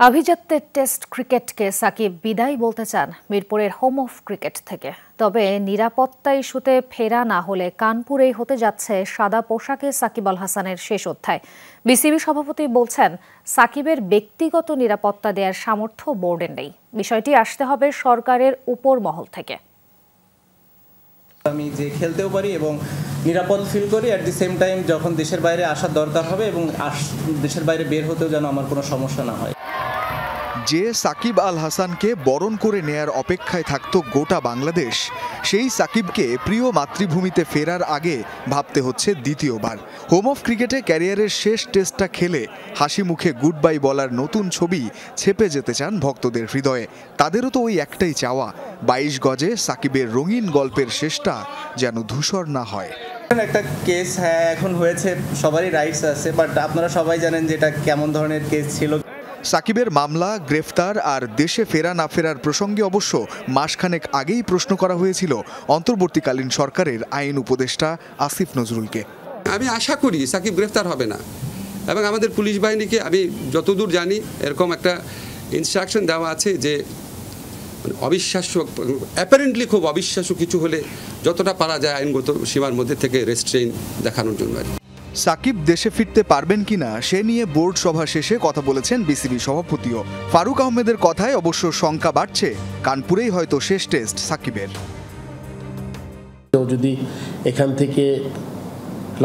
আভিজাত্যের test ক্রিকেটকে সাকিব বিদায় বলতে চান মিরপুরের হোম অফ ক্রিকেট থেকে। তবে নিরাপত্তা ইস্যুতে ফেরা না হলে কানপুরেই হতে যাচ্ছে সাদা পোশাকে সাকিব আল হাসানের শেষ অধ্যায়। বিসিবি সভাপতি বলছেন, সাকিবের ব্যক্তিগত নিরাপত্তা দেওয়ার সামর্থ্য বোর্ডের নেই। বিষয়টি আসতে হবে সরকারের উপর মহল থেকে। আমি যে খেলতেও পারি এবং নিরাপদ ফিল করি, অ্যাট দি সেম টাইম যখন দেশের বাইরে আসার দরকার হবে এবং দেশের বাইরে বের হতেও যেন আমার কোনো সমস্যা না হয়। যে সাকিব আল হাসানকে বরণ করে নেয়ার অপেক্ষায় থাকত গোটা বাংলাদেশ, সেই সাকিবকে প্রিয় মাতৃভূমিতে ফেরার আগে ভাবতে হচ্ছে দ্বিতীয়বার। হোম অফ ক্রিকেটে ক্যারিয়ারের শেষ টেস্টটা খেলে হাসি মুখে গুড বাই বলার নতুন ছবি ছেপে যেতে চান ভক্তদের হৃদয়ে। তাদেরও তো ওই একটাই চাওয়া, 22 গজে সাকিবের রঙিন গল্পের শেষটা যেন ধূসর না হয়। একটা কেস এখন হয়েছে, সবারই রাইটস আছে, বাট আপনারা সবাই জানেন যে এটা কেমন ধরনের কেস ছিল। সাকিবের মামলা, গ্রেফতার আর দেশে ফেরা না ফেরার প্রসঙ্গে অবশ্য মাসখানেক আগেই প্রশ্ন করা হয়েছিল অন্তর্বর্তীকালীন সরকারের আইন উপদেষ্টা আসিফ নজরুলকে। আমি আশা করি সাকিব গ্রেফতার হবে না, এবং আমাদের পুলিশ বাহিনীকে আমি যতদূর জানি এরকম একটা ইনস্ট্রাকশন দেওয়া আছে যে অবিশ্বাস্য, অ্যাপারেন্টলি খুব অবিশ্বাস্য কিছু হলে যতটা পারা যায় আইনগত সীমার মধ্যে থেকে রেস্ট্রেইন দেখানোর জন্য। সাকিব দেশে ফিরতে পারবেন কিনা সে নিয়ে বোর্ড সভা শেষে কথা বলেছেন বিসিবি সভাপতিও। ফারুক আহমেদের কথায় অবশ্য শঙ্কা বাড়ছে, কানপুরেই হয়তো শেষ টেস্ট সাকিবের। যদি এখান থেকে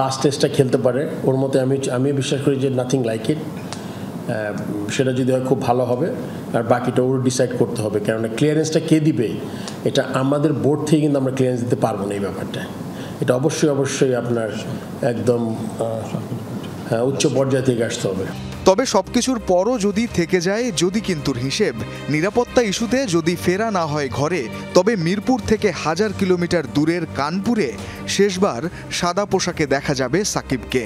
লাস্ট টেস্টটা খেলতে পারে, ওর মতে আমি বিশ্বাস করি যে নাথিং লাইক ইট। সেটা যদি হয় খুব ভালো হবে, আর বাকিটা ওর ডিসাইড করতে হবে। কেননা ক্লিয়ারেন্সটা কে দিবে, এটা আমাদের বোর্ড থেকে কিন্তু আমরা ক্লিয়ারেন্স দিতে পারবো না। এই ব্যাপারটা এটা অবশ্যই আপনার একদম উচ্চ পর্যায় থেকে আসতে হবে। তবে সবকিছুর পরও যদি থেকে যায় যদি কিন্তুর হিসেব, নিরাপত্তা ইস্যুতে যদি ফেরা না হয় ঘরে, তবে মিরপুর থেকে 1000 কিলোমিটার দূরের কানপুরে শেষবার সাদা পোশাকে দেখা যাবে সাকিবকে।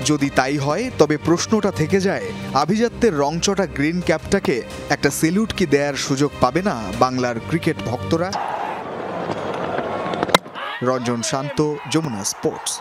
যদি তাই হয় তবে প্রশ্নটা থেকে যায়, আভিজাত্যের রংচটা গ্রিন ক্যাপটাকে একটা সেলুট কি দেয়ার সুযোগ পাবে না বাংলার ক্রিকেট ভক্তরা? রঞ্জন শান্ত, যমুনা স্পোর্টস।